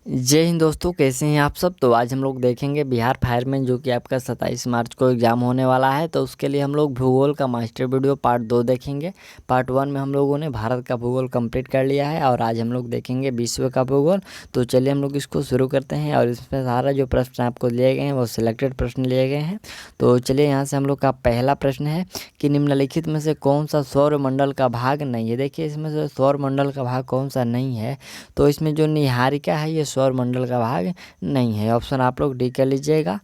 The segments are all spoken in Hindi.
जय हिंद दोस्तों, कैसे हैं आप सब। तो आज हम लोग देखेंगे बिहार फायरमैन जो कि आपका 27 मार्च को एग्ज़ाम होने वाला है। तो उसके लिए हम लोग भूगोल का मास्टर वीडियो पार्ट 2 देखेंगे। पार्ट 1 में हम लोगों ने भारत का भूगोल कंप्लीट कर लिया है और आज हम लोग देखेंगे विश्व का भूगोल। तो चलिए हम लोग इसको शुरू करते हैं और इसमें सारा जो प्रश्न आपको लिए गए हैं वो सिलेक्टेड प्रश्न लिए गए हैं। तो चलिए यहाँ से हम लोग का पहला प्रश्न है कि निम्नलिखित में से कौन सा सौर मंडल का भाग नहीं है। देखिए इसमें से सौर मंडल का भाग कौन सा नहीं है। तो इसमें जो निहारिका है ये सौर मंडल का भाग नहीं है। ऑप्शन आप लोग डी कर लीजिएगा।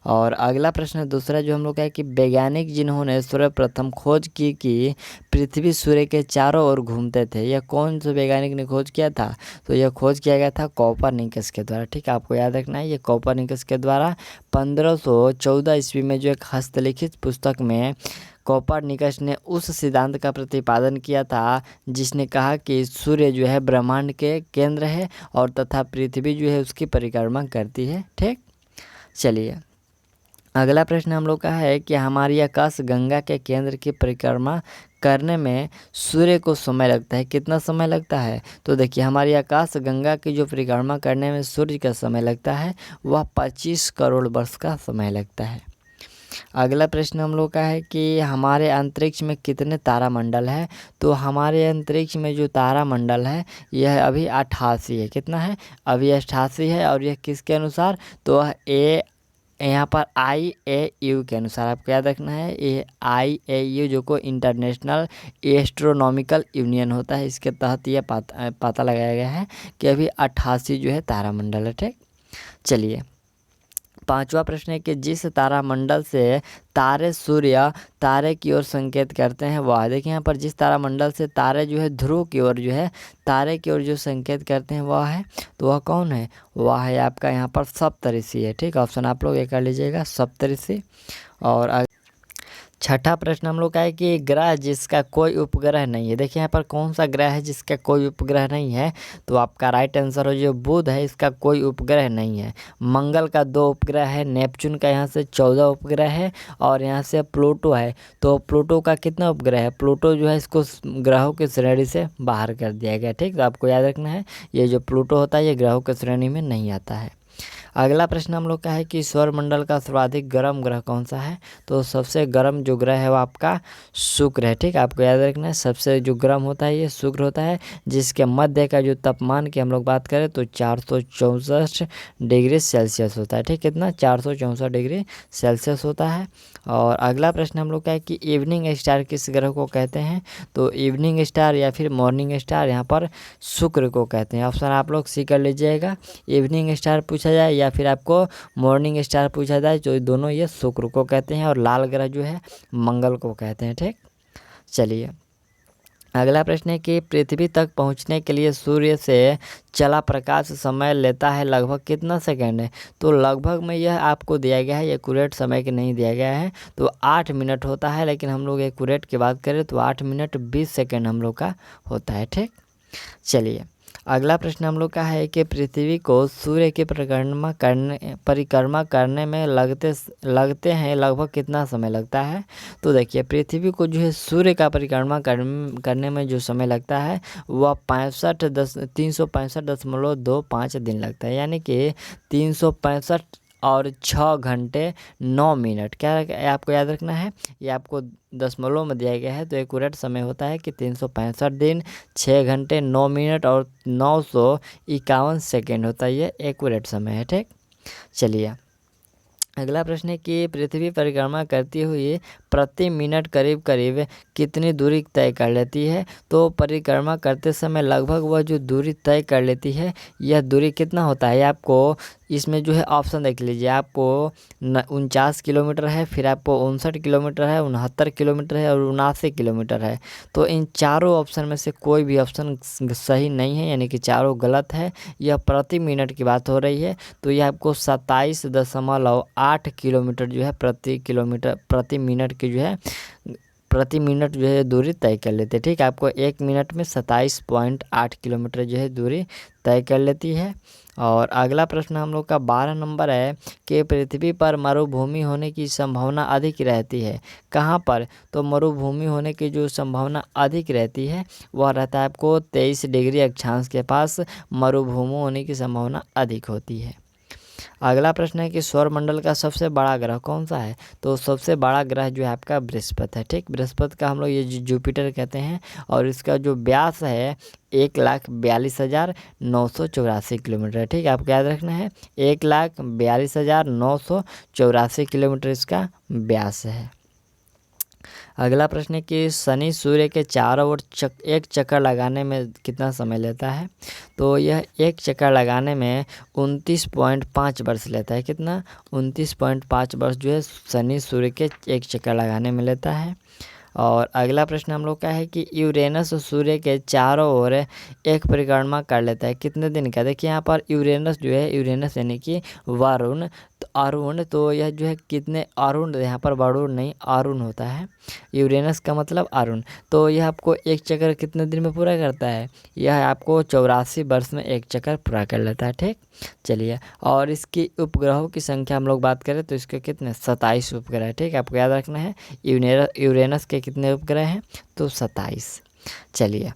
और अगला प्रश्न दूसरा जो हम लोग का है कि वैज्ञानिक जिन्होंने सर्वप्रथम खोज की कि पृथ्वी सूर्य के चारों ओर घूमते थे, यह कौन से वैज्ञानिक ने खोज किया था। तो यह खोज किया गया था कोपरनिकस के द्वारा। ठीक है, आपको याद रखना है ये कोपरनिकस के द्वारा 1514 ईस्वी में जो एक हस्तलिखित पुस्तक में कोपरनिकस ने उस सिद्धांत का प्रतिपादन किया था जिसने कहा कि सूर्य जो है ब्रह्मांड के केंद्र है और तथा पृथ्वी जो है उसकी परिक्रमा करती है। ठीक, चलिए अगला प्रश्न हम लोग का है कि हमारी आकाश गंगा के केंद्र की परिक्रमा करने में सूर्य को समय लगता है, कितना समय लगता है। तो देखिए हमारी आकाश गंगा की जो परिक्रमा करने में सूर्य का समय लगता है वह 25 करोड़ वर्ष का समय लगता है। अगला प्रश्न हम लोग का है कि हमारे अंतरिक्ष में कितने तारामंडल है। तो हमारे अंतरिक्ष में जो तारामंडल है यह अभी 88 है। कितना है, अभी 88 है। और यह किसके अनुसार, तो ए यहाँ पर IAU के अनुसार आपको याद रखना है। ये IAU जो को इंटरनेशनल एस्ट्रोनॉमिकल यूनियन होता है, इसके तहत यह पता लगाया गया है कि अभी 88 जो है तारामंडल है। ठीक, चलिए पांचवा प्रश्न है कि जिस तारामंडल से तारे सूर्य तारे की ओर संकेत करते हैं वह, देखिए यहाँ पर जिस तारामंडल से तारे जो है ध्रुव की ओर जो है तारे की ओर जो संकेत करते हैं वह है, तो वह कौन है, वह है आपका यहाँ पर सप्तऋषि है। ठीक, ऑप्शन आप लोग ये कर लीजिएगा सप्तऋषि। और छठा प्रश्न हम लोग का है कि ग्रह जिसका कोई उपग्रह नहीं है। देखिए यहाँ पर कौन सा ग्रह है जिसका कोई उपग्रह नहीं है। तो आपका राइट आंसर हो जो बुध है, इसका कोई उपग्रह नहीं है। मंगल का 2 उपग्रह है, नेपच्यून का यहाँ से 14 उपग्रह है और यहाँ से प्लूटो है। तो प्लूटो का कितना उपग्रह है, प्लूटो जो है इसको ग्रहों की श्रेणी से बाहर कर दिया गया। ठीक, तो आपको याद रखना है ये जो प्लूटो होता है ये ग्रहों की श्रेणी में नहीं आता है। अगला प्रश्न हम लोग का है कि सौरमंडल का सर्वाधिक गर्म ग्रह कौन सा है। तो सबसे गर्म जो ग्रह है वो आपका शुक्र है। ठीक, आपको याद रखना है सबसे जो गर्म होता है ये शुक्र होता है, जिसके मध्य का जो तापमान की हम लोग बात करें तो 464 डिग्री सेल्सियस होता है। ठीक, कितना 464 डिग्री सेल्सियस होता है। और अगला प्रश्न हम लोग का है कि इवनिंग स्टार किस ग्रह को कहते हैं। तो इवनिंग स्टार या फिर मॉर्निंग स्टार यहाँ पर शुक्र को कहते हैं। ऑप्शन आप लोग सी कर लीजिएगा। इवनिंग स्टार पूछा जाए या फिर आपको मॉर्निंग स्टार पूछा जाए तो दोनों ये शुक्र को कहते हैं और लाल ग्रह जो है मंगल को कहते हैं। ठीक, चलिए अगला प्रश्न है कि पृथ्वी तक पहुंचने के लिए सूर्य से चला प्रकाश समय लेता है लगभग कितना सेकंड है। तो लगभग में यह आपको दिया गया है, एक्यूरेट समय के नहीं दिया गया है। तो 8 मिनट होता है, लेकिन हम लोग एक्यूरेट की बात करें तो 8 मिनट 20 सेकंड हम लोग का होता है। ठीक, चलिए अगला प्रश्न हम लोग का है कि पृथ्वी को सूर्य की परिक्रमा करने में लगते हैं लगभग कितना समय लगता है। तो देखिए पृथ्वी को जो है सूर्य का परिक्रमा करने में जो समय लगता है वह 365.25 दिन लगता है, यानी कि 365 और 6 घंटे 9 मिनट। क्या आपको याद रखना है, ये आपको दशमलव में दिया गया है। तो एक्यूरेट समय होता है कि 365 दिन 6 घंटे 9 मिनट और 951 सेकेंड होता है, ये एक्यूरेट समय है। ठीक, चलिए अगला प्रश्न है कि पृथ्वी परिक्रमा करती हुई प्रति मिनट करीब करीब कितनी दूरी तय कर लेती है। तो परिक्रमा करते समय लगभग वह जो दूरी तय कर लेती है यह दूरी कितना होता है। आपको इसमें जो है ऑप्शन देख लीजिए, आपको 49 किलोमीटर है, फिर आपको 59 किलोमीटर है, 69 किलोमीटर है और 79 किलोमीटर है। तो इन चारों ऑप्शन में से कोई भी ऑप्शन सही नहीं है, यानी कि चारों गलत है। यह प्रति मिनट की बात हो रही है, तो यह आपको 27.8 किलोमीटर जो है प्रति मिनट की जो है प्रति मिनट जो है दूरी तय कर लेती है। ठीक, आपको 1 मिनट में 27.8 किलोमीटर जो है दूरी तय कर लेती है। और अगला प्रश्न हम लोग का 12 नंबर है कि पृथ्वी पर मरुभूमि होने की संभावना अधिक रहती है कहाँ पर? तो मरुभूमि होने की जो संभावना अधिक रहती है वह रहता है आपको 23 डिग्री अक्षांश के पास मरुभूमि होने की संभावना अधिक होती है। अगला प्रश्न है कि सौरमंडल का सबसे बड़ा ग्रह कौन सा है? तो सबसे बड़ा ग्रह जो है आपका बृहस्पति है। ठीक, बृहस्पति का हम लोग ये जुपिटर कहते हैं और इसका जो व्यास है 1,42,984 किलोमीटर। ठीक, आपको याद रखना है 1,42,984 किलोमीटर इसका व्यास है। अगला प्रश्न है कि शनि सूर्य के चारों ओर एक चक्कर लगाने में कितना समय लेता है? तो यह एक चक्कर लगाने में 29.5 वर्ष लेता है। कितना? 29.5 वर्ष जो है शनि सूर्य के एक चक्कर लगाने में लेता है। और अगला प्रश्न हम लोग का है कि यूरेनस सूर्य के चारों ओर एक परिक्रमा कर लेता है कितने दिन का? देखिए यहाँ पर यूरेनस जो है, यूरेनस यानी कि वरुण, तो अरुण, तो यह जो है कितने अरुण, यहाँ पर वरुण नहीं अरुण होता है, यूरेनस का मतलब अरुण। तो यह आपको एक चक्कर कितने दिन में पूरा करता है? यह आपको 84 वर्ष में एक चक्कर पूरा कर लेता है। ठीक, चलिए, और इसकी उपग्रहों की संख्या हम लोग बात करें तो इसके कितने 27 उपग्रह है। ठीक, आपको याद रखना है यूरेनस के कितने उपग्रह हैं? तो 27। चलिए,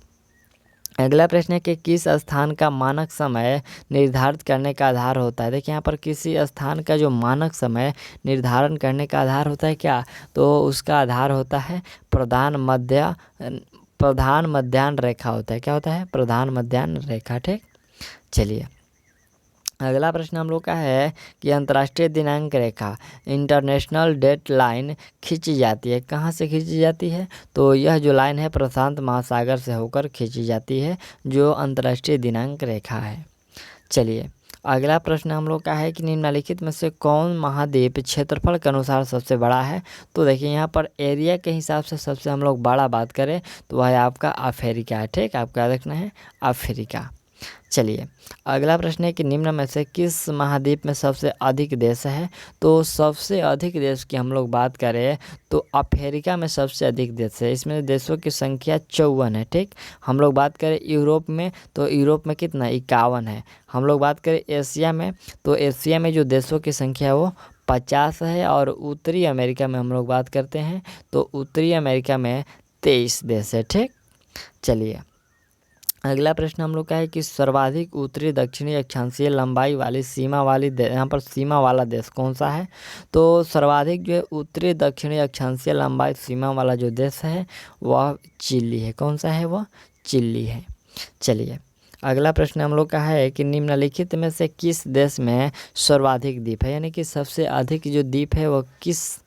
अगला प्रश्न है कि किस स्थान का मानक समय निर्धारित करने का आधार होता है? देखिए यहाँ पर किसी स्थान का जो मानक समय निर्धारण करने का आधार होता है क्या? तो उसका आधार होता है प्रधान मध्याह्न रेखा होता है। क्या होता है? प्रधान मध्याह्न रेखा। ठीक, चलिए, अगला प्रश्न हम लोग का है कि अंतर्राष्ट्रीय दिनांक रेखा इंटरनेशनल डेट लाइन खींची जाती है कहाँ से खींची जाती है? तो यह जो लाइन है प्रशांत महासागर से होकर खींची जाती है, जो अंतर्राष्ट्रीय दिनांक रेखा है। चलिए, अगला प्रश्न हम लोग का है कि निम्नलिखित में से कौन महाद्वीप क्षेत्रफल के अनुसार सबसे बड़ा है? तो देखिए यहाँ पर एरिया के हिसाब से सबसे हम लोग बड़ा बात करें तो वह है आपका अफ्रीका है। ठीक, आपको याद रखना है अफ्रीका। चलिए, अगला प्रश्न है कि निम्न में से किस महाद्वीप में सबसे अधिक देश है? तो सबसे अधिक देश की हम लोग बात करें तो अफ्रीका में सबसे अधिक देश है। इसमें देशों की संख्या 54 है। ठीक, हम लोग बात करें यूरोप में तो यूरोप में कितना 51 है। हम लोग बात करें एशिया में तो एशिया में जो देशों की संख्या है वो 50 है। और उत्तरी अमेरिका में हम लोग बात करते हैं तो उत्तरी अमेरिका में 23 देश है। ठीक, चलिए, अगला प्रश्न हम लोग का है कि सर्वाधिक उत्तरी दक्षिणी अक्षांशीय लंबाई वाली यहाँ पर सीमा वाला देश कौन सा है? तो सर्वाधिक जो है उत्तरी दक्षिणी अक्षांशीय लंबाई सीमा वाला जो देश है वह चिली है। कौन सा है? वह चिली है। चलिए, अगला प्रश्न हम लोग का है कि निम्नलिखित में से किस देश में सर्वाधिक द्वीप है? यानी कि सबसे अधिक जो द्वीप है वह किस,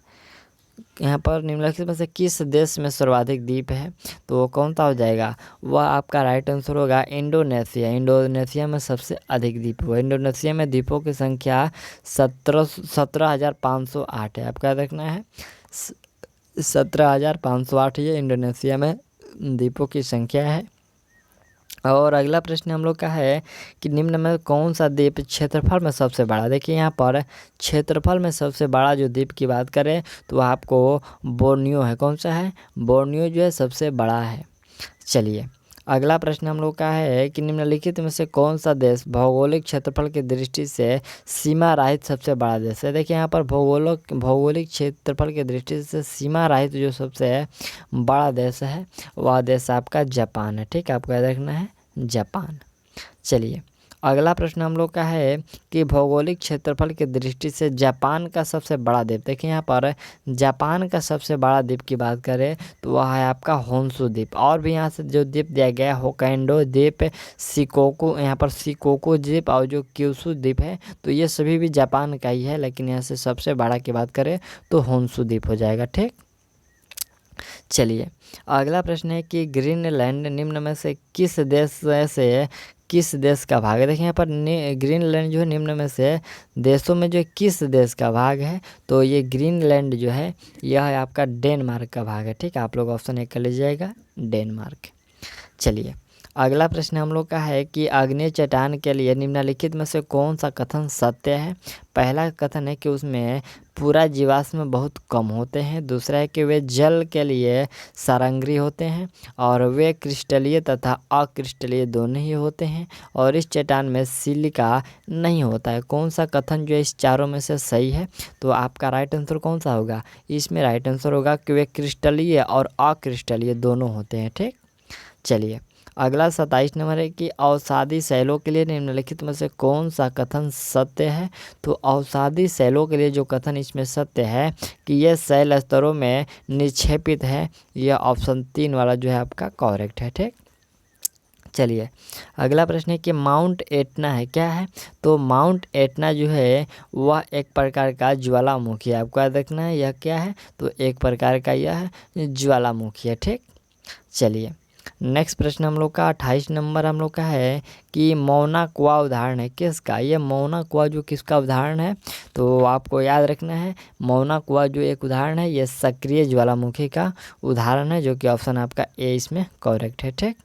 यहाँ पर निम्नलिखित में से किस देश में सर्वाधिक द्वीप है? तो वो कौन सा हो जाएगा? वह आपका राइट आंसर होगा इंडोनेशिया। इंडोनेशिया में सबसे अधिक द्वीप हुआ। इंडोनेशिया में द्वीपों की संख्या 17,508 है। आपका याद रखना है 17,508 ये इंडोनेशिया में द्वीपों की संख्या है। और अगला प्रश्न हम लोग का है कि निम्न में कौन सा द्वीप क्षेत्रफल में सबसे बड़ा? देखिए यहाँ पर क्षेत्रफल में सबसे बड़ा जो द्वीप की बात करें तो आपको बोर्नियो है। कौन सा है? बोर्नियो जो है सबसे बड़ा है। चलिए, अगला प्रश्न हम लोग का है कि निम्नलिखित में से कौन सा देश भौगोलिक क्षेत्रफल की दृष्टि से सीमा रहित सबसे बड़ा देश है? देखिए यहाँ पर भौगोलिक क्षेत्रफल की दृष्टि से सीमा रहित जो सबसे बड़ा देश है वह देश आपका जापान है। ठीक, आपको याद रखना है जापान। चलिए, अगला प्रश्न हम लोग का है कि भौगोलिक क्षेत्रफल की दृष्टि से जापान का सबसे बड़ा द्वीप। देखिए यहाँ पर जापान का सबसे बड़ा द्वीप की बात करें तो वह है आपका होन्शु द्वीप। और भी यहाँ से जो द्वीप दिया गया है होक्काइडो द्वीप, शिकोकू, यहाँ पर शिकोकू द्वीप और जो क्यूशू द्वीप है तो ये सभी भी जापान का ही है, लेकिन यहाँ से सबसे बड़ा की बात करें तो होन्शु द्वीप हो जाएगा। ठीक, चलिए, अगला प्रश्न है कि ग्रीनलैंड निम्न में से किस देश का भाग है? देखिए यहाँ पर ग्रीनलैंड जो है निम्न में से देशों में जो किस देश का भाग है? तो ये ग्रीनलैंड जो है यह है आपका डेनमार्क का भाग है। ठीक है, आप लोग ऑप्शन 1 कर लीजिएगा डेनमार्क। चलिए, अगला प्रश्न हम लोग का है कि आग्नेय चट्टान के लिए निम्नलिखित में से कौन सा कथन सत्य है। पहला कथन है कि उसमें पूरा जीवाश्म बहुत कम होते हैं। दूसरा है कि वे जल के लिए सारंगी होते हैं और वे क्रिस्टलीय तथा अक्रिस्टलीय दोनों ही होते हैं और इस चट्टान में सिलिका नहीं होता है। कौन सा कथन जो है इस चारों में से सही है? तो आपका राइट आंसर कौन सा होगा? इसमें राइट आंसर होगा कि वे क्रिस्टलीय और अक्रिस्टलीय दोनों होते हैं। ठीक, चलिए अगला 27 नंबर है कि अवसादी शैलों के लिए निम्नलिखित में से कौन सा कथन सत्य है। तो अवसादी शैलों के लिए जो कथन इसमें सत्य है कि यह शैल स्तरों में निक्षेपित है, यह ऑप्शन 3 वाला जो है आपका करेक्ट है। ठीक, चलिए अगला प्रश्न है कि माउंट एटना है क्या है। तो माउंट एटना जो है वह एक प्रकार का ज्वालामुखी है। आपको याद रखना है यह क्या है, तो एक प्रकार का यह ज्वालामुखी है। ठीक, चलिए नेक्स्ट प्रश्न हम लोग का 28 नंबर हम लोग का है कि मौना कुआं उदाहरण है किसका। ये मौना कुआं जो किसका उदाहरण है, तो आपको याद रखना है मौना कुआं जो एक उदाहरण है ये सक्रिय ज्वालामुखी का उदाहरण है, जो कि ऑप्शन आपका ए इसमें करेक्ट है। ठीक,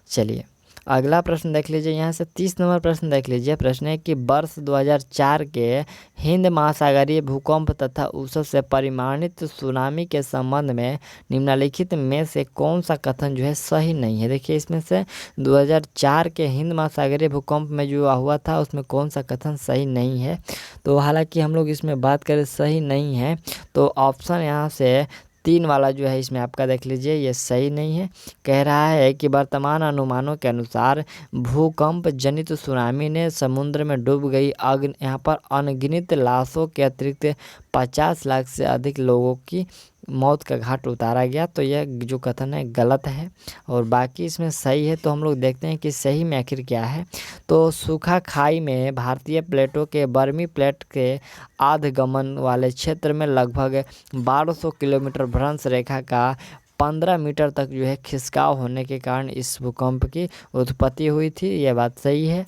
चलिए अगला प्रश्न देख लीजिए, यहाँ से 30 नंबर प्रश्न देख लीजिए। प्रश्न है कि वर्ष 2004 के हिंद महासागरीय भूकंप तथा उससे परिमाणित सुनामी के संबंध में निम्नलिखित में से कौन सा कथन जो है सही नहीं है। देखिए इसमें से 2004 के हिंद महासागरीय भूकंप में जो हुआ था उसमें कौन सा कथन सही नहीं है। तो हालांकि हम लोग इसमें बात करें सही नहीं है तो ऑप्शन यहाँ से 3 वाला जो है इसमें आपका देख लीजिए ये सही नहीं है। कह रहा है कि वर्तमान अनुमानों के अनुसार भूकंप जनित सुनामी ने समुद्र में डूब गई यहाँ पर अनगिनत लाशों के अतिरिक्त 50 लाख से अधिक लोगों की मौत का घाट उतारा गया। तो यह जो कथन है गलत है और बाकी इसमें सही है। तो हम लोग देखते हैं कि सही में आखिर क्या है। तो सूखा खाई में भारतीय प्लेटों के बर्मी प्लेट के आधगमन वाले क्षेत्र में लगभग 1200 किलोमीटर भ्रंश रेखा का 15 मीटर तक जो है खिसकाव होने के कारण इस भूकंप की उत्पत्ति हुई थी। यह बात सही है।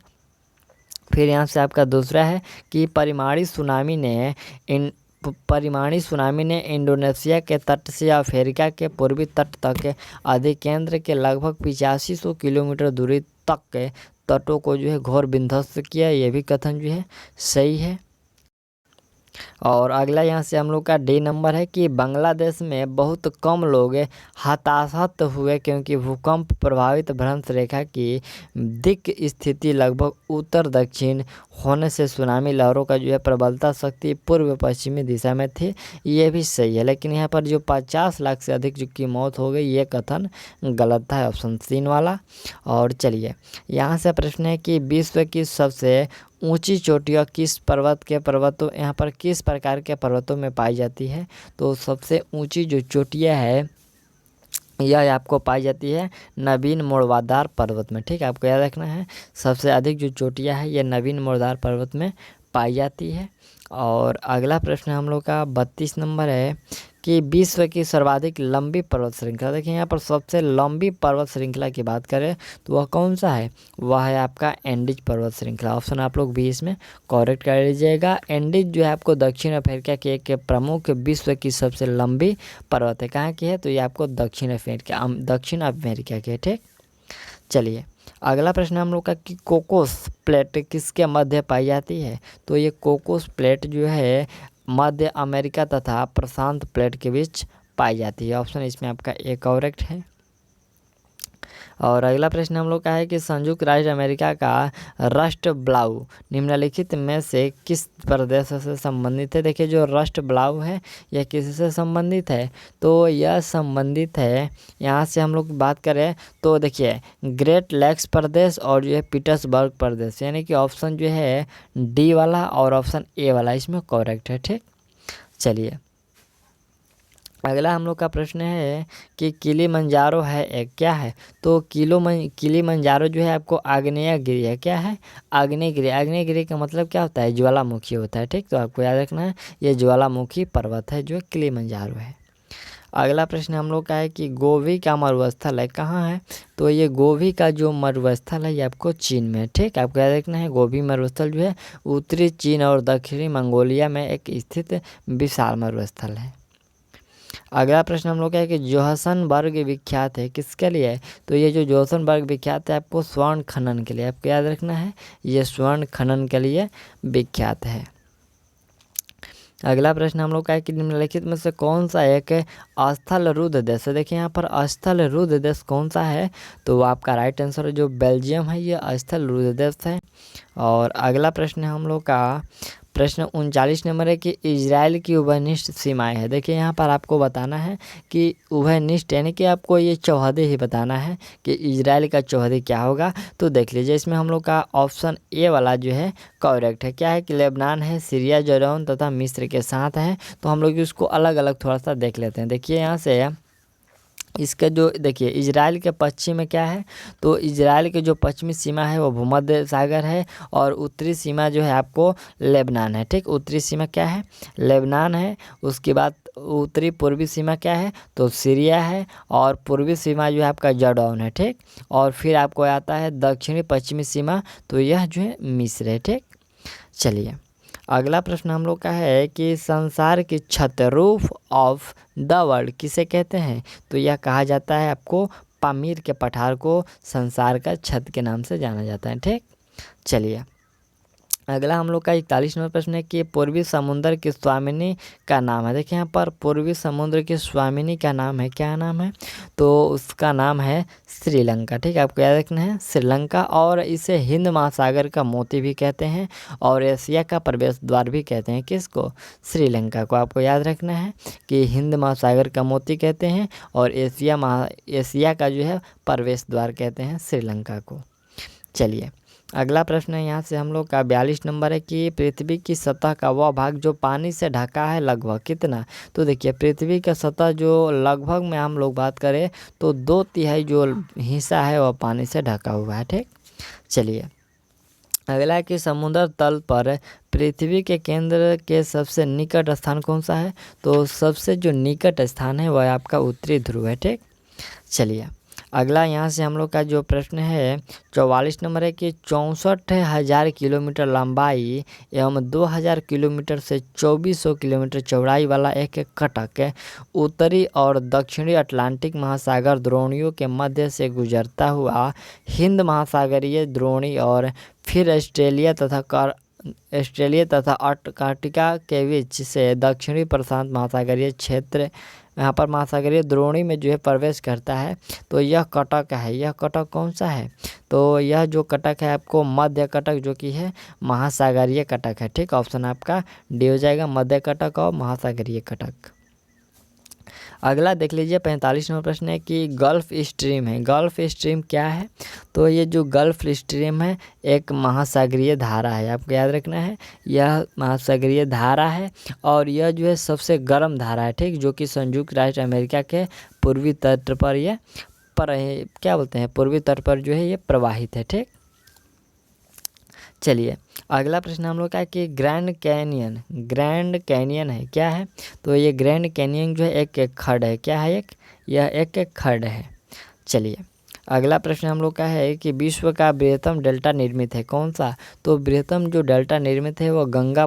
फिर यहाँ से आपका दूसरा है कि परिमाणी सुनामी ने इंडोनेशिया के तट से अफ्रीका के पूर्वी तट तक अधिकेंद्र के लगभग 8500 किलोमीटर दूरी तक के तटों को जो है घोर विध्वंस किया। यह भी कथन जो है सही है। और अगला यहाँ से हम लोग का डी नंबर है कि बांग्लादेश में बहुत कम लोग हताहत हुए क्योंकि भूकंप प्रभावित भ्रंश रेखा की दिक् स्थिति लगभग उत्तर दक्षिण होने से सुनामी लहरों का जो है प्रबलता शक्ति पूर्व पश्चिमी दिशा में थी। ये भी सही है, लेकिन यहाँ पर जो 50 लाख से अधिक की मौत हो गई ये कथन गलत था, ऑप्शन 3 वाला। और चलिए यहाँ से प्रश्न है कि विश्व की सबसे ऊंची चोटियाँ किस यहाँ पर किस प्रकार के पर्वतों में पाई जाती है। तो सबसे ऊंची जो चोटियाँ है यह आपको पाई जाती है नवीन मोड़वादार पर्वत में। ठीक है, आपको याद रखना है सबसे अधिक जो चोटियाँ है ये नवीन मोड़वादार पर्वत में पाई जाती है। और अगला प्रश्न हम लोग का 32 नंबर है कि विश्व की सर्वाधिक लंबी पर्वत श्रृंखला। देखिए यहाँ पर सबसे लंबी पर्वत श्रृंखला की बात करें तो वह कौन सा है, वह है आपका एंडीज पर्वत श्रृंखला। ऑप्शन आप लोग भी इसमें करेक्ट कर लीजिएगा। एंडीज जो है आपको दक्षिण अफ्रीका के एक प्रमुख विश्व की सबसे लंबी पर्वत है। कहाँ की है, तो ये आपको दक्षिण अमेरिका की है। ठीक, चलिए अगला प्रश्न हम लोग का कि कोकोस प्लेट किसके मध्य पाई जाती है। तो ये कोकोस प्लेट जो है मध्य अमेरिका तथा प्रशांत प्लेट के बीच पाई जाती है। ऑप्शन इसमें आपका ए करेक्ट है। और अगला प्रश्न हम लोग का है कि संयुक्त राज्य अमेरिका का रस्ट ब्लाउ निम्नलिखित में से किस प्रदेश से संबंधित है। देखिए जो रस्ट ब्लाउ है यह किससे संबंधित है, तो यह संबंधित है, यहाँ से हम लोग बात करें तो देखिए ग्रेट लेक्स प्रदेश और जो है पीटर्सबर्ग प्रदेश, यानी कि ऑप्शन जो है डी वाला और ऑप्शन ए वाला इसमें करेक्ट है। ठीक, चलिए अगला हम लोग का प्रश्न है कि किलिमंजारो है एक क्या है। तो किलिमंजारो जो है आपको आग्नेयगिरी है। क्या है, आग्नेयगिरी। आग्नेयगिरी का मतलब क्या होता है, ज्वालामुखी होता है। ठीक, तो आपको याद रखना है ये ज्वालामुखी पर्वत है जो किलिमंजारो है। अगला प्रश्न हम लोग का है कि गोभी का मरुस्थल है कहाँ है। तो ये गोभी का जो मरुस्थल है ये आपको चीन में है। ठीक, आपको याद रखना है गोभी मरुस्थल जो है उत्तरी चीन और दक्षिणी मंगोलिया में एक स्थित विशाल मरुस्थल है। अगला प्रश्न हम लोग का है कि जोहान्सबर्ग विख्यात है किसके लिए है? तो ये जो जोहान्सबर्ग विख्यात है आपको स्वर्ण खनन के लिए, आपको याद रखना है, ये स्वर्ण खनन के लिए विख्यात है। अगला प्रश्न हम लोग का है कि निम्नलिखित में से कौन सा एक स्थल रुद्ध देश है? देखिए यहाँ पर स्थल रुद्ध देश कौन सा है? तो आपका राइट आंसर जो बेल्जियम है, ये स्थल रुद्ध देश है। और अगला प्रश्न हम लोग का प्रश्न 39 नंबर है कि इजराइल की उभयनिष्ठ सीमाएं है। देखिए यहाँ पर आपको बताना है कि उभयनिष्ठ यानी कि आपको ये चौहदी ही बताना है कि इजराइल का चौहदी क्या होगा। तो देख लीजिए इसमें हम लोग का ऑप्शन ए वाला जो है करेक्ट है। क्या है कि लेबनान है, सीरिया, जॉर्डन तथा मिस्र के साथ है। तो हम लोग इसको अलग अलग थोड़ा सा देख लेते हैं। देखिए यहाँ से इसका जो देखिए इजराइल के पश्चिम में क्या है? तो इजराइल के जो पश्चिमी सीमा है वो भूमध्य सागर है और उत्तरी सीमा जो है आपको लेबनान है। ठीक, उत्तरी सीमा क्या है? लेबनान है। उसके बाद उत्तरी पूर्वी सीमा क्या है? तो सीरिया है। और पूर्वी सीमा जो है आपका जॉर्डन है। ठीक, और फिर आपको आता है दक्षिणी पश्चिमी सीमा, तो यह जो है मिस्र है। ठीक, चलिए अगला प्रश्न हम लोग का है कि संसार की छत, रूफ ऑफ द वर्ल्ड किसे कहते हैं? तो यह कहा जाता है आपको पामीर के पठार को संसार का छत के नाम से जाना जाता है। ठीक, चलिए अगला हम लोग का 41 नंबर प्रश्न है कि पूर्वी समुद्र की स्वामिनी का नाम है। देखिए यहाँ पर पूर्वी समुद्र की स्वामिनी का नाम है, क्या नाम है? तो उसका नाम है श्रीलंका। ठीक है, आपको याद रखना है श्रीलंका। और इसे हिंद महासागर का मोती भी कहते हैं और एशिया का प्रवेश द्वार भी कहते हैं। किसको? श्रीलंका को। आपको याद रखना है कि हिंद महासागर का मोती कहते हैं और एशिया का जो है प्रवेश द्वार कहते हैं श्रीलंका को। चलिए अगला प्रश्न है यहाँ से हम लोग का 42 नंबर है कि पृथ्वी की सतह का वह भाग जो पानी से ढका है लगभग कितना? तो देखिए पृथ्वी का सतह जो लगभग में हम लोग बात करें तो 2/3 जो हिस्सा है वह पानी से ढका हुआ है। ठीक, चलिए अगला है कि समुद्र तल पर पृथ्वी के केंद्र के सबसे निकट स्थान कौन सा है? तो सबसे जो निकट स्थान है वह आपका उत्तरी ध्रुव है। ठीक, चलिए अगला यहाँ से हम लोग का जो प्रश्न है 44 नंबर है कि 64,000 किलोमीटर लंबाई एवं 2,000 किलोमीटर से 2,400 किलोमीटर चौड़ाई वाला एक कटक है उत्तरी और दक्षिणी अटलांटिक महासागर द्रोणियों के मध्य से गुजरता हुआ हिंद महासागरीय द्रोणी और फिर ऑस्ट्रेलिया तथा अंटार्कटिका के बीच से दक्षिणी प्रशांत महासागरीय क्षेत्र यहाँ पर महासागरीय द्रोणी में जो है प्रवेश करता है। तो यह कटक है, यह कटक कौन सा है? तो यह जो कटक है आपको मध्य कटक जो कि है महासागरीय कटक है। ठीक, ऑप्शन आपका डी हो जाएगा, मध्य कटक और महासागरीय कटक। अगला देख लीजिए 45 नंबर प्रश्न है कि गल्फ स्ट्रीम है। गल्फ स्ट्रीम क्या है? तो ये जो गल्फ स्ट्रीम है एक महासागरीय धारा है, आपको याद रखना है, यह महासागरीय धारा है और यह जो है सबसे गर्म धारा है। ठीक, जो कि संयुक्त राष्ट्र अमेरिका के पूर्वी तट पर ये क्या बोलते हैं पूर्वी तट पर जो है ये प्रवाहित है। ठीक, चलिए अगला प्रश्न हम लोग का है कि ग्रैंड कैनियन है, क्या है? तो ये ग्रैंड कैनियन जो है एक खड्ड है, क्या है? यह एक खड्ड है। चलिए अगला प्रश्न हम लोग का है कि विश्व का बृहत्तम डेल्टा निर्मित है, कौन सा? तो बृहत्तम जो डेल्टा निर्मित है वो गंगा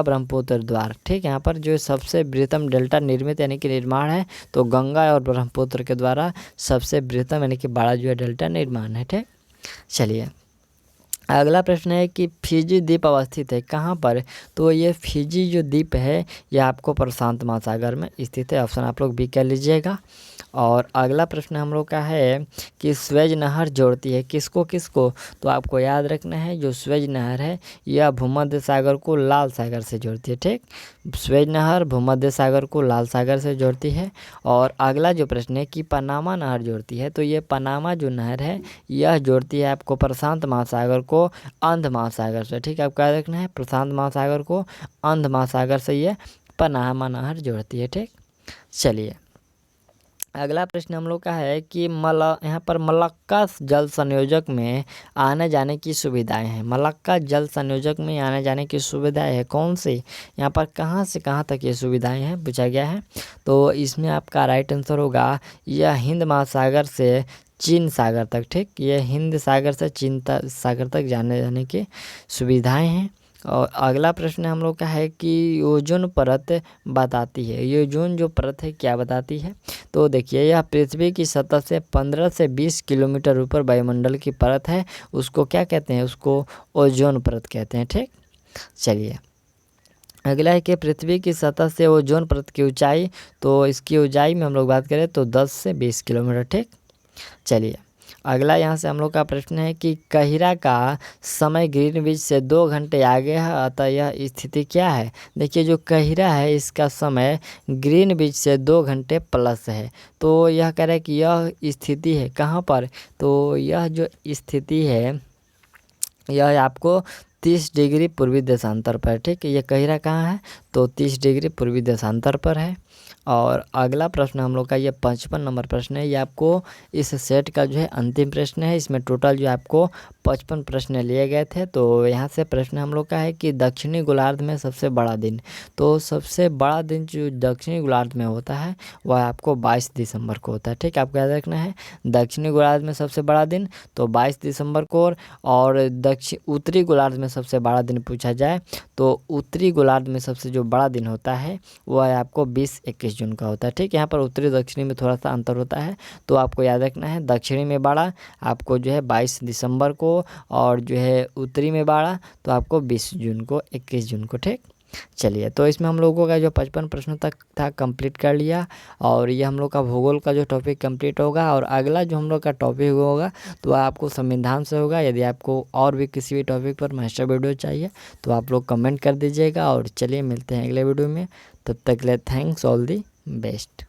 ब्रह्मपुत्र द्वार। ठीक, यहाँ पर जो सबसे बृहत्तम डेल्टा निर्मित यानी कि निर्माण है तो गंगा और ब्रह्मपुत्र के द्वारा सबसे बृहत्तम यानी कि बड़ा जो है डेल्टा निर्माण है। ठीक, चलिए अगला प्रश्न है कि फिजी द्वीप अवस्थित है कहाँ पर? तो ये फिजी जो द्वीप है यह आपको प्रशांत महासागर में स्थित है। ऑप्शन आप लोग भी कर लीजिएगा। और अगला प्रश्न हम लोग का है कि स्वेज नहर जोड़ती है किसको किसको? तो आपको याद रखना है जो स्वेज नहर है यह भूमध्य सागर को लाल सागर से जोड़ती है। ठीक, स्वेज नहर भूमध्य सागर को लाल सागर से जोड़ती है। और अगला जो प्रश्न है कि पनामा नहर जोड़ती है, तो ये पनामा जो नहर है यह जोड़ती है आपको प्रशांत महासागर को अंध महासागर से। ठीक, आपको याद रखना है प्रशांत महासागर को अंध महासागर से ये पनामा नहर जोड़ती है। ठीक, चलिए अगला प्रश्न हम लोग का है कि यहाँ पर मलक्का जल संयोजक में आने जाने की सुविधाएं हैं। मलक्का जल संयोजक में आने जाने की सुविधाएं है कौन सी? यहाँ पर कहाँ से कहाँ तक ये सुविधाएं हैं पूछा गया है। तो इसमें आपका राइट आंसर होगा यह हिंद महासागर से चीन सागर तक। ठीक, ये हिंद सागर से चीन सागर तक जाने की सुविधाएँ हैं। और अगला प्रश्न हम लोग का है कि ओजोन परत बताती है, ये ओजोन जो परत है क्या बताती है। तो देखिए यह पृथ्वी की सतह से 15 से 20 किलोमीटर ऊपर वायुमंडल की परत है, उसको क्या कहते हैं, उसको ओजोन परत कहते हैं। ठीक, चलिए अगला है कि पृथ्वी की सतह से ओजोन परत की ऊंचाई, तो इसकी ऊंचाई में हम लोग बात करें तो 10 से 20 किलोमीटर। ठीक, चलिए अगला यहाँ से हम लोग का प्रश्न है कि कहिरा का समय ग्रीनविच से 2 घंटे आगे है, अतः यह स्थिति क्या है। देखिए जो कहिरा है इसका समय ग्रीनविच से 2 घंटे प्लस है, तो यह कह रहा है कि यह स्थिति है कहाँ पर, तो यह जो स्थिति है यह आपको 30 डिग्री पूर्वी देशांतर पर। ठीक है, ये कहिरा कहाँ है, तो 30 डिग्री पूर्वी देशांतर पर है। और अगला प्रश्न हम लोग का ये 55 नंबर प्रश्न है, ये आपको इस सेट का जो है अंतिम प्रश्न है। इसमें टोटल जो आपको 55 प्रश्न लिए गए थे। तो यहाँ से प्रश्न हम लोग का है कि दक्षिणी गोलार्ध में सबसे बड़ा दिन, तो सबसे बड़ा दिन जो दक्षिणी गोलार्ध में होता है वह आपको 22 दिसंबर को होता है। ठीक, आपको याद रखना है दक्षिणी गोलार्ध में सबसे बड़ा दिन तो 22 दिसंबर को। और उत्तरी गोलार्ध में सबसे बड़ा दिन पूछा जाए तो उत्तरी गोलार्ध में सबसे जो बड़ा दिन होता है वह आपको 20-21 जून का होता है। ठीक, यहाँ पर उत्तरी दक्षिणी में थोड़ा सा अंतर होता है, तो आपको याद रखना है दक्षिणी में बड़ा आपको जो है 22 दिसंबर को, और जो है उत्तरी में बड़ा तो आपको 20 जून को, 21 जून को। ठीक, चलिए तो इसमें हम लोगों का जो 55 प्रश्नों तक था कंप्लीट कर लिया, और ये हम लोग का भूगोल का जो टॉपिक कंप्लीट होगा। और अगला जो हम लोग का टॉपिक होगा तो आपको संविधान से होगा। यदि आपको और भी किसी भी टॉपिक पर मास्टर वीडियो चाहिए तो आप लोग कमेंट कर दीजिएगा। और चलिए मिलते हैं अगले वीडियो में, तब तक के लिए थैंक्स, ऑल दी बेस्ट।